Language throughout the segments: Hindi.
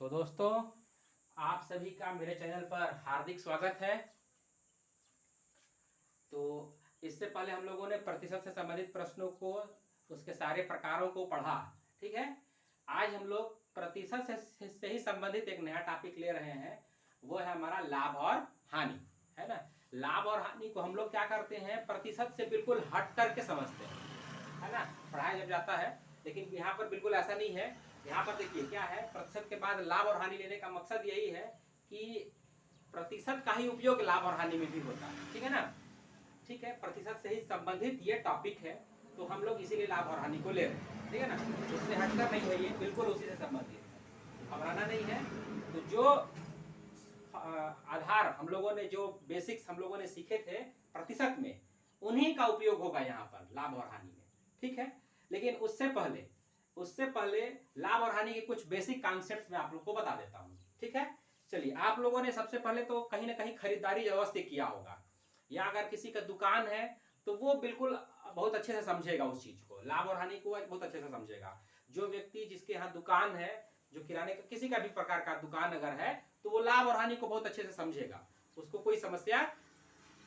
तो दोस्तों, आप सभी का मेरे चैनल पर हार्दिक स्वागत है। तो इससे पहले हम लोगों ने प्रतिशत से संबंधित प्रश्नों को, उसके सारे प्रकारों को पढ़ा। ठीक है, आज हम लोग प्रतिशत से ही संबंधित एक नया टॉपिक ले रहे हैं। वो है हमारा लाभ और हानि, है ना। लाभ और हानि को हम लोग क्या करते हैं, प्रतिशत से बिल्कुल हट करके समझते हैं, है ना। पढ़ाया जब जाता है, लेकिन यहाँ पर बिल्कुल ऐसा नहीं है। यहाँ पर देखिए क्या है, प्रतिशत के बाद लाभ और हानि लेने का मकसद यही है कि प्रतिशत का ही उपयोग लाभ और हानि में भी होता है। ठीक है ना। ठीक है, प्रतिशत से ही संबंधित ये टॉपिक है, तो हम लोग इसीलिए लाभ और हानि को ले रहे हैं। ठीक है ना, उससे हटकर नहीं है, ये बिल्कुल उसी से संबंधित है, घबराना नहीं है। तो जो आधार हम लोगों ने, जो बेसिक्स हम लोगों ने सीखे थे प्रतिशत में, उन्हीं का उपयोग होगा यहाँ पर लाभ और हानि में। ठीक है, लेकिन उससे पहले लाभ और हानि के कुछ बेसिक कॉन्सेप्ट्स मैं आप लोग को बता देता हूँ। ठीक है, चलिए। आप लोगों ने सबसे पहले तो कहीं ना कहीं खरीदारी अवश्य किया होगा, या अगर किसी का दुकान है तो वो बिल्कुल बहुत अच्छे से समझेगा उस चीज को, लाभ और हानि को बहुत अच्छे से समझेगा। जो व्यक्ति जिसके यहाँ दुकान है, जो किराने का किसी का भी प्रकार का दुकान अगर है, तो वो लाभ और हानि को बहुत अच्छे से समझेगा। उसको कोई समस्या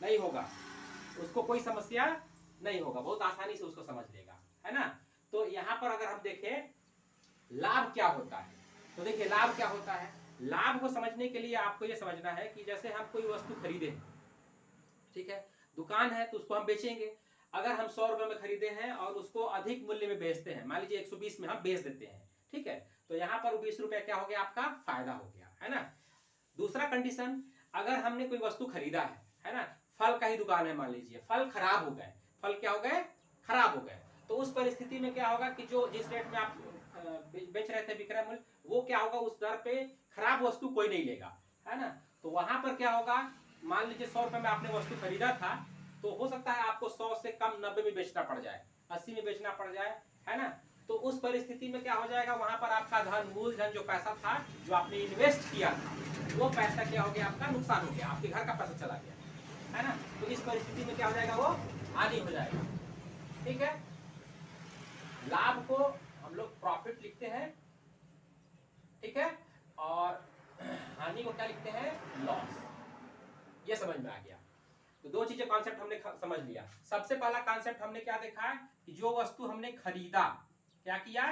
नहीं होगा, बहुत आसानी से उसको समझ लेगा, है ना। तो यहाँ पर अगर हम देखें लाभ क्या होता है, तो देखिए लाभ क्या होता है। लाभ को समझने के लिए आपको ये समझना है कि जैसे हम कोई वस्तु खरीदे, ठीक है, दुकान है तो उसको हम बेचेंगे। अगर हम 100 रुपए में खरीदे हैं और उसको अधिक मूल्य में बेचते हैं, मान लीजिए 120 में हम बेच देते हैं, ठीक है, तो यहाँ पर 20 रुपए क्या हो गया, आपका फायदा हो गया, है ना। दूसरा कंडीशन, अगर हमने कोई वस्तु खरीदा है ना, फल का ही दुकान है, मान लीजिए फल खराब हो गए, फल क्या हो गए, खराब हो गए, तो उस परिस्थिति में क्या होगा कि जो जिस रेट में आप बेच रहे थे, विक्रय मूल्य, वो क्या होगा, उस दर पे खराब वस्तु कोई नहीं लेगा, है ना। तो वहां पर क्या होगा, मान लीजिए 100 रुपए में आपने वस्तु खरीदा था, तो हो सकता है आपको 100 से कम 90 में बेचना पड़ जाए, 80 में बेचना पड़ जाए, है ना। तो उस परिस्थिति में क्या हो जाएगा, वहां पर आपका धन, मूलधन जो पैसा था, जो आपने इन्वेस्ट किया था, वो पैसा क्या हो गया, आपका नुकसान हो गया, आपके घर का पैसा चला गया, है ना। तो इस परिस्थिति में क्या हो जाएगा, वो हानि हो जाएगा। ठीक है, लाभ को हम लोग प्रॉफिट लिखते हैं, ठीक है, और हानि को क्या लिखते हैं, लॉस। ये समझ में आ गया। तो दो चीजें, कॉन्सेप्ट हमने समझ लिया। सबसे पहला कॉन्सेप्ट हमने क्या देखा है कि जो वस्तु हमने खरीदा, क्या किया,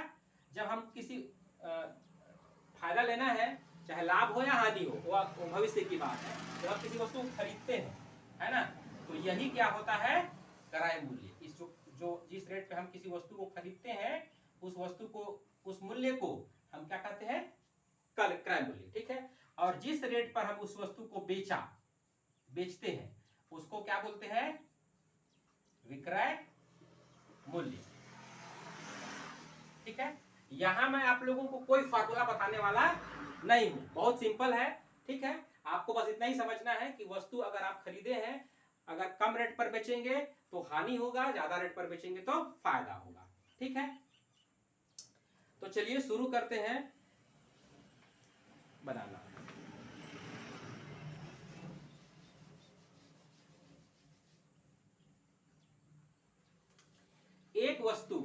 जब हम किसी फायदा लेना है, चाहे लाभ हो या हानि हो, वो भविष्य की बात है। जब आप किसी वस्तु को खरीदते हैं, है ना, तो यही क्या होता है, क्रय मूल्य। इस जो जिस रेट पे हम किसी वस्तु को खरीदते हैं, उस वस्तु को, उस मूल्य को हम क्या कहते हैं, क्रय मूल्य। ठीक है, और जिस रेट पर हम उस वस्तु को बेचते हैं, उसको क्या बोलते हैं, विक्रय मूल्य। ठीक है, यहां मैं आप लोगों को कोई फार्मूला बताने वाला नहीं हूं, बहुत सिंपल है। ठीक है, आपको बस इतना ही समझना है कि वस्तु अगर आप खरीदे हैं, अगर कम रेट पर बेचेंगे तो हानि होगा, ज्यादा रेट पर बेचेंगे तो फायदा होगा। ठीक है, तो चलिए शुरू करते हैं बनाना। एक वस्तु,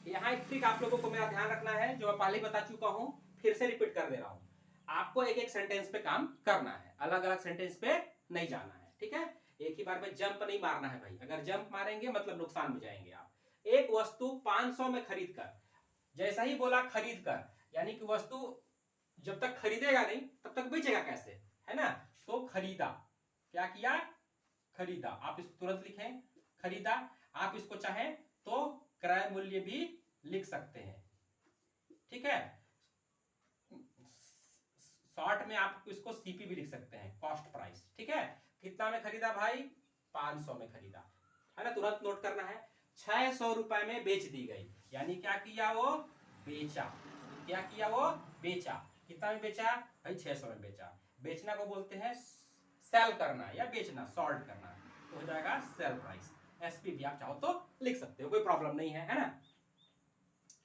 यहाँ एक ट्रिक आप लोगों को मेरा ध्यान रखना है, जो मैं पहले ही बता चुका हूं, फिर से रिपीट कर दे रहा हूं। आपको एक एक सेंटेंस पे काम करना है, अलग अलग सेंटेंस पे नहीं जाना है। ठीक है, एक ही बार में जंप नहीं मारना है भाई, अगर जंप मारेंगे मतलब नुकसान में जाएंगे आप। एक वस्तु 500 में खरीद कर, जैसा ही बोला खरीद कर, यानी कि वस्तु जब तक खरीदेगा नहीं तब तक बेचेगा कैसे, है ना। तो खरीदा, क्या किया, खरीदा। आप इसको तुरंत लिखें, खरीदा। आप इसको चाहें तो क्रय मूल्य भी लिख सकते हैं, ठीक है। शॉर्ट में आप इसको सीपी भी लिख सकते हैं, कॉस्ट प्राइस। ठीक है, कितना में खरीदा भाई, 500 में खरीदा, है ना। तुरंत नोट करना है, 600 रुपए में बेच दी गई, यानी क्या किया, वो बेचा। क्या किया, वो बेचा। कितना में बेचा भाई, 600 में बेचा। बेचना को बोलते हैं सेल करना या बेचना, सॉल्ट करना, तो हो जाएगा सेल प्राइस। एसपी भी आप चाहो तो लिख सकते हो, कोई प्रॉब्लम नहीं है ना।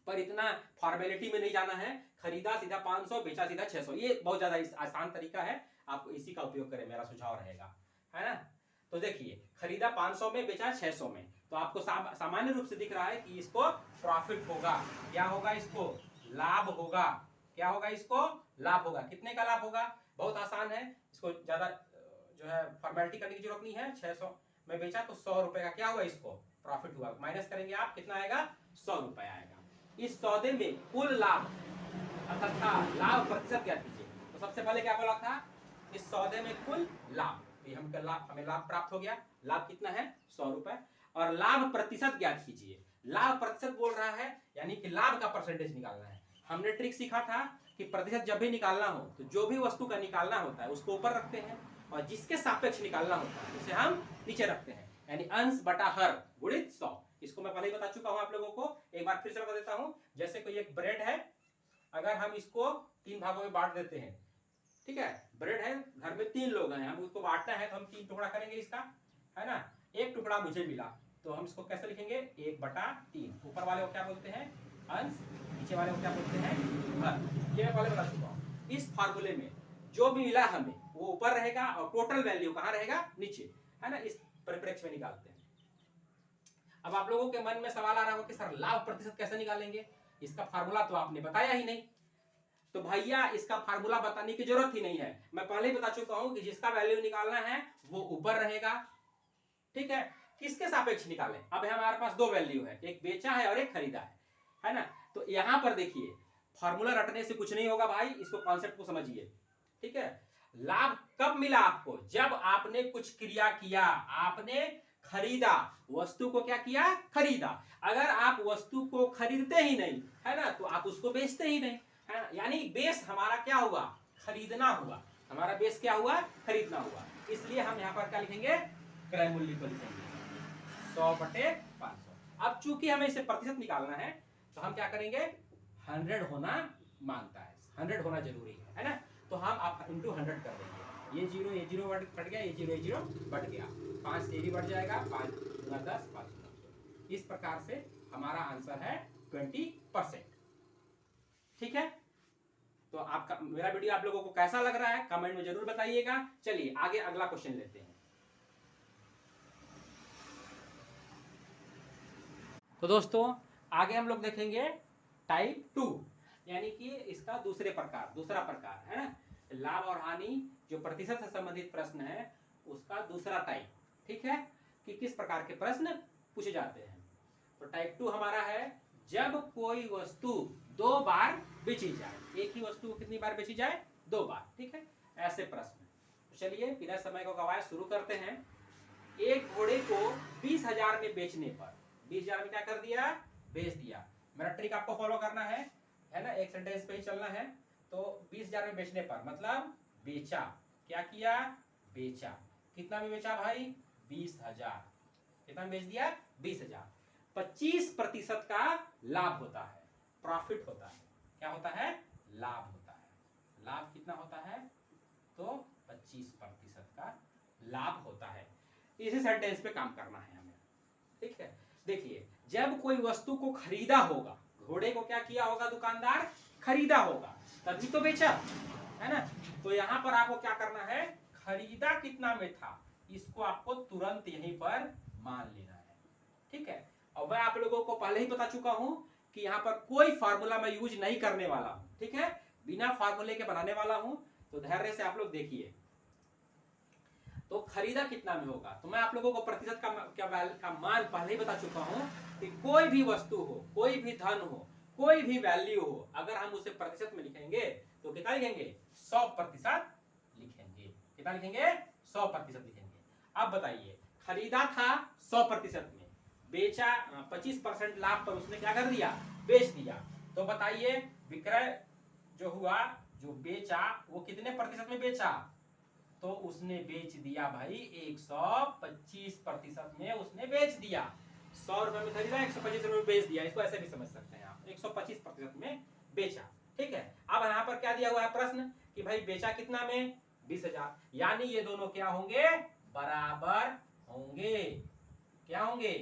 पर इतना फॉर्मेलिटी में नहीं जाना है, खरीदा सीधा 500, बेचा सीधा 600, ये बहुत ज्यादा आसान तरीका है, आपको इसी का उपयोग करें, मेरा सुझाव रहेगा, है ना। तो देखिए, खरीदा 500 में, बेचा 600 में, तो आपको सामान्य रूप से दिख रहा है कि इसको प्रॉफिट होगा, क्या होगा, इसको लाभ होगा। क्या होगा, इसको लाभ होगा। कितने का लाभ होगा, बहुत आसान है, इसको ज्यादा जो है फॉर्मेलिटी करने की जरूरत नहीं है। 600 में बेचा तो 100 रुपए का क्या हुआ, इसको प्रॉफिट हुआ। माइनस करेंगे आप, कितना आएगा, 100 रुपए आएगा। इस सौदे में कुल लाभ तथा लाभ प्रतिशत ज्ञात कीजिए। तो सबसे पहले क्या बोला था, इस सौदे में कुल लाभ, हमें लाभ प्राप्त हो गया। लाभ कितना है, 100 रुपए। और लाभ प्रतिशत ज्ञात कीजिए। लाभ प्रतिशत बोल रहा है, यानी कि लाभ का परसेंटेज निकालना है। हमने ट्रिक सीखा था कि प्रतिशत जब भी निकालना हो तो जो भी वस्तु का निकालना होता है उसको ऊपर रखते हैं, और जिसके सापेक्ष निकालना होता है उसे हम नीचे रखते हैं, यानी अंश बटा हर गुणित 100। इसको मैं पहले ही बता चुका हूं आप लोगों को, एक बार फिर से बता देता हूं। जैसे कोई एक ब्रेड है, अगर हम इसको 3 भागों में बांट देते हैं, ठीक है, ब्रेड है, घर में 3 लोग हैं, हम उसको बांटना है तो हम 3 टुकड़ा करेंगे इसका, है ना। एक टुकड़ा मुझे मिला तो हम इसको कैसे लिखेंगे, 1/3। ऊपर वाले को क्या बोलते हैं, अंश, नीचे वाले को क्या बोलते हैं, हर। ये मैं पहले बता चुका हूं। इस फार्मूले में जो भी मिला हमें वो ऊपर रहेगा और टोटल वैल्यू कहां रहेगा, नीचे, है ना। इस परिप्रेक्ष्य में निकालते हैं। अब आप लोगों के मन में सवाल आ रहा होगा कि सर लाभ प्रतिशत कैसे निकालेंगे, इसका फार्मूला तो आपने बताया ही नहीं। तो भैया इसका फार्मूला बताने की जरूरत ही नहीं है, मैं पहले ही बता चुका हूं कि जिसका वैल्यू निकालना है वो ऊपर रहेगा, ठीक है। किसके सापेक्ष निकालें, अब हमारे पास 2 वैल्यू है, एक बेचा है और एक खरीदा है ना। तो यहां पर देखिए, फार्मूला रटने से कुछ नहीं होगा भाई, इसको कॉन्सेप्ट को समझिए, ठीक है। लाभ कब मिला आपको, जब आपने कुछ क्रिया किया, आपने खरीदा, वस्तु को क्या किया, खरीदा। अगर आप वस्तु को खरीदते ही नहीं, है ना, तो आप उसको बेचते ही नहीं, है ना। यानी बेस हमारा क्या हुआ, खरीदना हुआ, हमारा बेस क्या हुआ, खरीदना हुआ। इसलिए हम यहाँ पर क्या लिखेंगे, क्रय मूल्य को लिखेंगे 100/500। अब चूंकि हमें इसे प्रतिशत निकालना है तो हम क्या करेंगे, 100 होना मांगता है, 100 होना जरूरी है ना। तो हम आप इंटू 100 कर देंगे, ये 0 बढ़ गया, ये 0 बढ़ गया, 5 ये भी बढ़ जाएगा, 5 × 10 500। इस प्रकार से हमारा आंसर है 20%, ठीक है। तो आपका मेरा वीडियो आप लोगों को कैसा लग रहा है कमेंट में जरूर बताइएगा। चलिए आगे अगला क्वेश्चन लेते हैं। तो दोस्तों आगे हम लोग देखेंगे टाइप 2, यानी कि इसका दूसरा प्रकार है ना, लाभ और हानि जो प्रतिशत से संबंधित प्रश्न है उसका दूसरा टाइप, ठीक है, कि किस प्रकार के प्रश्न पूछे जाते हैं। तो टाइप 2 हमारा है, जब कोई वस्तु 2 बार बेची जाए। एक ही वस्तु कितनी बार बेची जाए, 2 बार, ठीक है, ऐसे प्रश्न। तो चलिए बिना समय को गवाए शुरू करते हैं। एक घोड़े को 20,000 में बेचने पर, 20,000 में क्या कर दिया, बेच दिया। मेरा ट्रिक आपको फॉलो करना है ना, एक सेंटेंस पे ही चलना है। तो 20,000 में बेचने पर मतलब बेचा, क्या किया, बेचा। कितना में बेचा भाई, 20,000। कितना में बेच दिया, 20,000। 25% का लाभ होता है, प्रॉफिट होता है। क्या होता है, लाभ होता है। लाभ कितना होता है, तो 25% का लाभ होता है। इसी सेंटेंस पे काम करना है हमें, ठीक है। देखिए, जब कोई वस्तु को खरीदा होगा, घोड़े को क्या किया होगा, दुकानदार खरीदा होगा, तभी तो बेचा, है ना। तो यहाँ पर आपको क्या करना है, खरीदा कितना में था इसको आपको तुरंत यहीं पर मान लेना है, ठीक है। और मैं आप लोगों को पहले ही बता चुका हूं कि यहाँ पर कोई फार्मूला मैं यूज नहीं करने वाला हूं, ठीक है, बिना फार्मूले के बनाने वाला हूं। तो धैर्य से आप लोग देखिए। तो खरीदा कितना में होगा, तो मैं आप लोगों को प्रतिशत का मान पहले ही बता चुका हूं कि कोई भी वस्तु हो, कोई भी धन हो, कोई भी वैल्यू हो, अगर हम उसे प्रतिशत में लिखेंगे तो कितना लिखेंगे, 100% लिखेंगे। कितना लिखेंगे, 100% लिखेंगे। अब बताइए, खरीदा था 100% में, बेचा 25% लाभ पर उसने क्या कर दिया, बेच दिया। तो बताइए विक्रय जो हुआ, जो बेचा वो कितने प्रतिशत में बेचा, तो उसने बेच दिया भाई 125% में उसने बेच दिया। 100 रुपए में खरीदा, 125 रुपए में बेच दिया। इसको ऐसे भी समझ सकते हैं आप, 125% में बेचा, ठीक है। अब यहाँ पर क्या दिया हुआ है प्रश्न कि भाई बेचा कितना में, 20,000। यानी ये दोनों क्या होंगे, बराबर होंगे। क्या होंगे,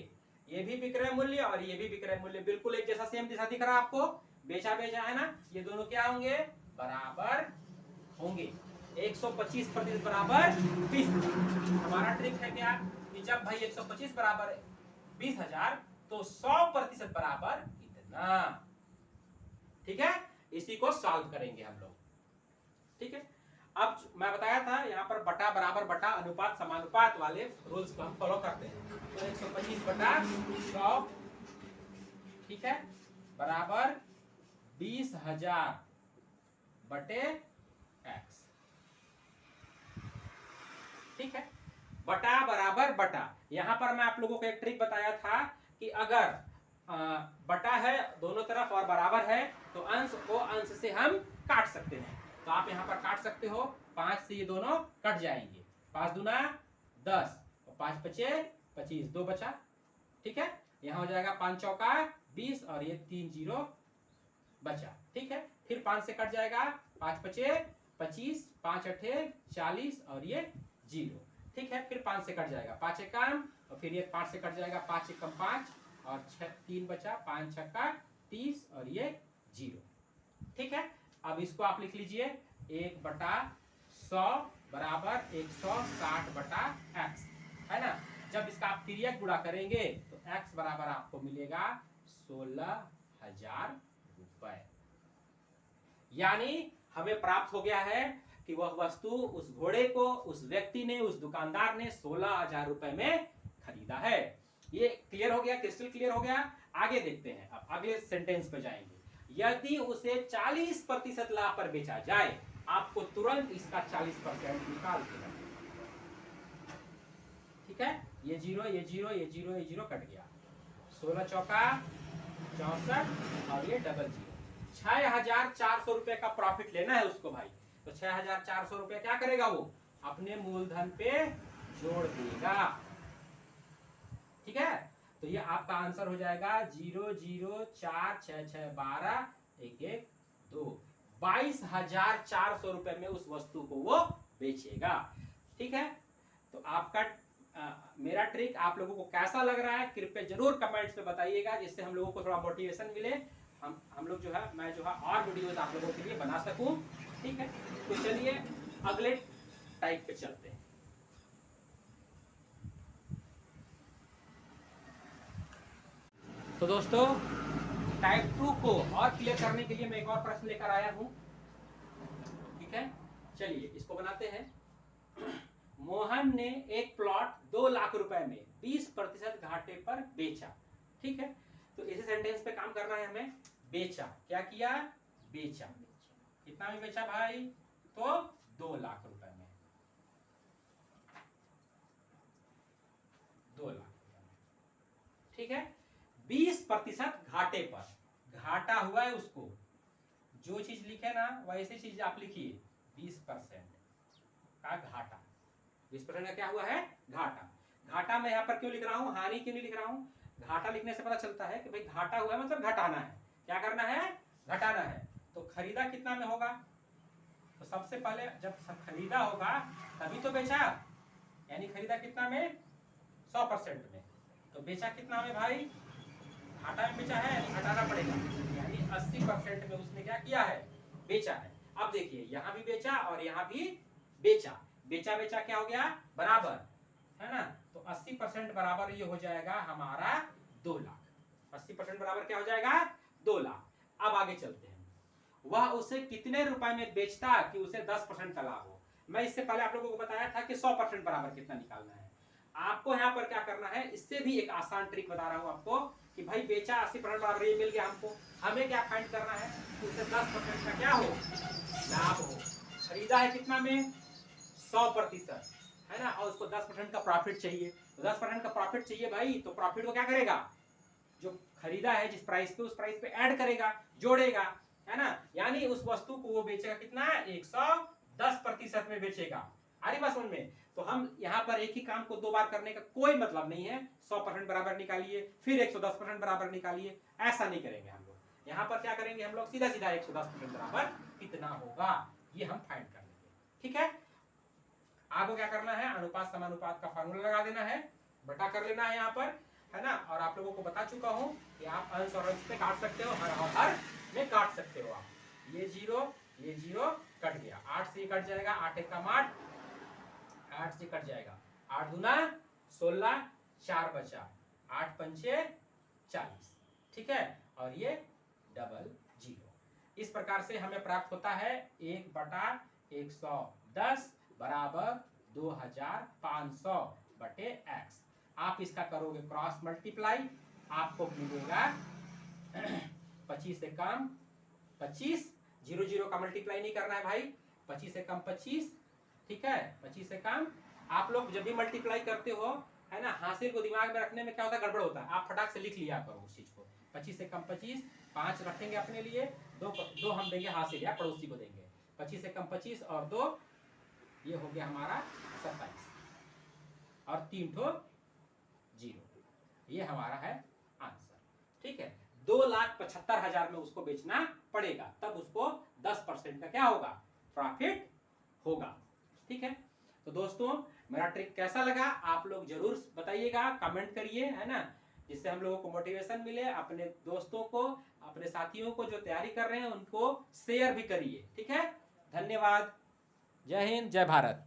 ये भी विक्रय मूल्य और ये भी विक्रय मूल्य, बिल्कुल एक जैसा सेम जैसा दिख रहा है आपको, बेचा है ना, ये दोनों क्या होंगे, बराबर होंगे। 125% बराबर 20,000। हमारा ट्रिक है क्या कि जब भाई 125 बराबर 20,000 तो 100% बराबर इतना, ठीक है। इसी को सॉल्व करेंगे हम लोग, ठीक है। अब मैं बताया था यहाँ पर बटा बराबर बटा अनुपात समानुपात वाले रूल्स को हम फॉलो करते हैं। तो 125 बटा 100, ठीक है, बराबर 20,000 बटे x, ठीक है। बटा बराबर बटा, यहां पर मैं आप लोगों को एक ट्रिक बताया था कि अगर बटा है दोनों तरफ और बराबर है तो अंश को अंश से हम काट सकते हैं। तो आप यहाँ पर काट सकते हो, 5 से ये दोनों कट जाएंगे, 5 दूना 10 और 5 पचे 25, 2 बचा, ठीक है। यहाँ हो जाएगा 5 चौका 20 और ये 3 जीरो बचा, ठीक है। फिर 5 से कट जाएगा, 5 पचे 25, 5 अठे 40 और ये 0, ठीक है। फिर 5 से कट जाएगा, 5 एकम और फिर ये 5 से कट जाएगा, 5 एकम 5 और 3 बचा, 5 छक्का 30 और ये 0, ठीक है। अब इसको आप लिख लीजिए 1 बटा 100 बराबर 160 बटा x, है ना। जब इसका आप तिर्यक गुणा करेंगे तो x बराबर आपको मिलेगा 16,000 रुपए। यानी हमें प्राप्त हो गया है कि वह वस्तु उस घोड़े को उस व्यक्ति ने, उस दुकानदार ने 16,000 रुपए में खरीदा है। ये क्लियर हो गया, क्रिस्टल क्लियर हो गया। आगे देखते हैं, अब अगले सेंटेंस पे जाएंगे। यदि उसे 40% लाभ पर बेचा जाए, आपको तुरंत इसका 40% निकाल के रखना, ठीक है। ये 0 ये 0 ये 0 ये 0 कट गया, 16 चौका 64 और ये डबल 0, 6,400 रुपए का प्रॉफिट लेना है उसको भाई। तो 6,400 रुपए क्या करेगा, वो अपने मूलधन पे जोड़ देगा, ठीक है। तो ये आपका आंसर हो जाएगा 0 0 4 6 6 12 1 1 2, 22,400 रुपए में उस वस्तु को वो बेचेगा, ठीक है। तो आपका मेरा ट्रिक आप लोगों को कैसा लग रहा है कृपया जरूर कमेंट्स में बताइएगा, जिससे हम लोगों को थोड़ा मोटिवेशन मिले, हम लोग जो है, मैं जो है और वीडियोस आप लोगों के लिए बना सकूं, ठीक है। तो चलिए अगले टाइप पे चलते हैं। तो दोस्तों टाइप 2 को और क्लियर करने के लिए मैं एक और प्रश्न लेकर आया हूं, ठीक है। चलिए इसको बनाते हैं। मोहन ने एक प्लॉट 2 लाख रुपए में 20% घाटे पर बेचा, ठीक है। तो इसी सेंटेंस पे काम करना है हमें। बेचा, क्या किया, बेचा, कितना में बेचा भाई, तो 2 लाख रुपए में, 2 लाख रुपए में, ठीक है। 20% घाटे पर, घाटा हुआ है उसको, जो चीज लिखे ना वैसे चीज आप लिखिए, 20% का घाटा, 20% का क्या हुआ है, घाटा। घाटा मैं यहाँ पर क्यों लिख रहा हूँ, हानि क्यों नहीं लिख रहा हूँ। घाटा लिखने से पता चलता है कि भाई घाटा हुआ है मतलब घटाना है, क्या करना है, घटाना है। तो खरीदा कितना में होगा, तो सबसे पहले जब खरीदा होगा तभी तो बेचा, यानी खरीदा कितना में, 100% में, तो बेचा कितना में भाई, घाटा में बेचा है, यानी घटाना पड़ेगा, यानी 80% में उसने क्या किया है, बेचा है। अब देखिए यहाँ भी बेचा और यहाँ भी बेचा, बेचा बेचा क्या हो गया, बराबर, है ना। तो 80% बराबर ये हो जाएगा हमारा 2 लाख, 80% बराबर क्या हो जाएगा, 2 लाख। अब आगे चलते हैं, वह उसे कितने रुपए में बेचता कि उसे 10% का लाभ हो। मैं इससे पहले आप लोगों को बताया था कि 100% बराबर कितना निकालना है। आपको यहाँ पर क्या करना है, इससे भी एक आसान ट्रिक बता रहा हूँ आपको कि भाई बेचा 80% बराबर ये मिल गया हमको, हमें क्या फाइंड करना है, उसे 10% का क्या हो, लाभ हो। खरीदा है कितना में, 100%, है ना, और उसको 10% का प्रॉफिट चाहिए। तो 10% का प्रॉफिट चाहिए भाई, तो प्रॉफिट को क्या करेगा, जो खरीदा है जिस प्राइस पे, उस प्राइस पे ऐड करेगा, जोड़ेगा, है ना। यानी उस वस्तु को वो बेचेगा कितना, 110% में बेचेगा। आ रही बात समझ में। तो हम यहाँ पर एक ही काम को 2 बार करने का कोई मतलब नहीं है, 100% बराबर निकालिए फिर 110% बराबर निकालिए, ऐसा नहीं करेंगे हम लोग। यहाँ पर क्या करेंगे हम लोग, सीधा सीधा 110% बराबर कितना होगा ये हम फाइंड कर लेंगे, ठीक है। आपको क्या करना है, अनुपात समानुपात का फार्मूला लगा देना है, बटा कर लेना है यहाँ पर, है ना। और आप लोगों को बता चुका हूँ कि आप अंश और अंश पे काट सकते हो, हर में काट सकते हो आप। ये 0 कट गया, 8 से कट जाएगा, 8 एकम 8, 8 से कट जाएगा, 8 दूना 16, 4 बचा, 8 पंचे 40, ठीक है। और ये डबल 0। इस प्रकार से हमें प्राप्त होता है 1/110 बराबर 2500 बटे x। आप इसका करोगे क्रॉस मल्टीप्लाई, आपको मिलेगा 25 से कम 25, 0 का मल्टीप्लाई नहीं करना है भाई, 25 से कम 25, ठीक है, 25 से कम। आप लोग जब भी मल्टीप्लाई करते हो है ना, हासिल को दिमाग में रखने में क्या होता है, गड़बड़ होता है, आप फटाक से लिख लिया करो उस चीज को। 25 से कम 25, 5 रखेंगे अपने लिए, दो हम देंगे हासिल या पड़ोसी को देंगे। 25 से कम 25 और 2, ये हो गया हमारा 27 और 3 ठो 0, ये हमारा है आंसर। ठीक है, 2,75,000 में उसको बेचना पड़ेगा, तब उसको 10% का क्या होगा, प्रॉफिट होगा। ठीक है, तो दोस्तों मेरा ट्रिक कैसा लगा आप लोग जरूर बताइएगा, कमेंट करिए, है ना, जिससे हम लोगों को मोटिवेशन मिले। अपने दोस्तों को, अपने साथियों को जो तैयारी कर रहे हैं उनको शेयर भी करिए। ठीक है, धन्यवाद, जय हिंद, जय भारत।